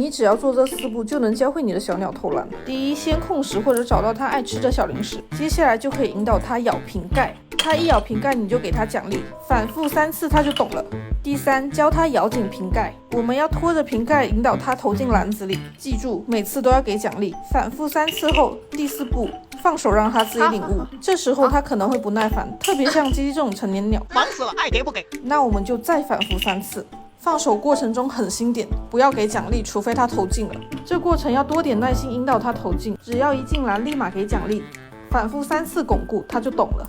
你只要做这4步，就能教会你的小鸟投篮。第一，先控食或者找到它爱吃的小零食，接下来就可以引导它咬瓶盖，它一咬瓶盖你就给它奖励，反复3次它就懂了。第三，教它咬紧瓶盖，我们要拖着瓶盖引导它投进篮子里，记住每次都要给奖励。反复3次后，第4步，放手让它自己领悟，这时候它可能会不耐烦，特别像鸡鸡这种成年鸟，忙死了，爱给不给。那我们就再反复3次。放手过程中狠心点，不要给奖励，除非他投进了。这过程要多点耐心引导他投进，只要一进篮立马给奖励，反复3次巩固，他就懂了。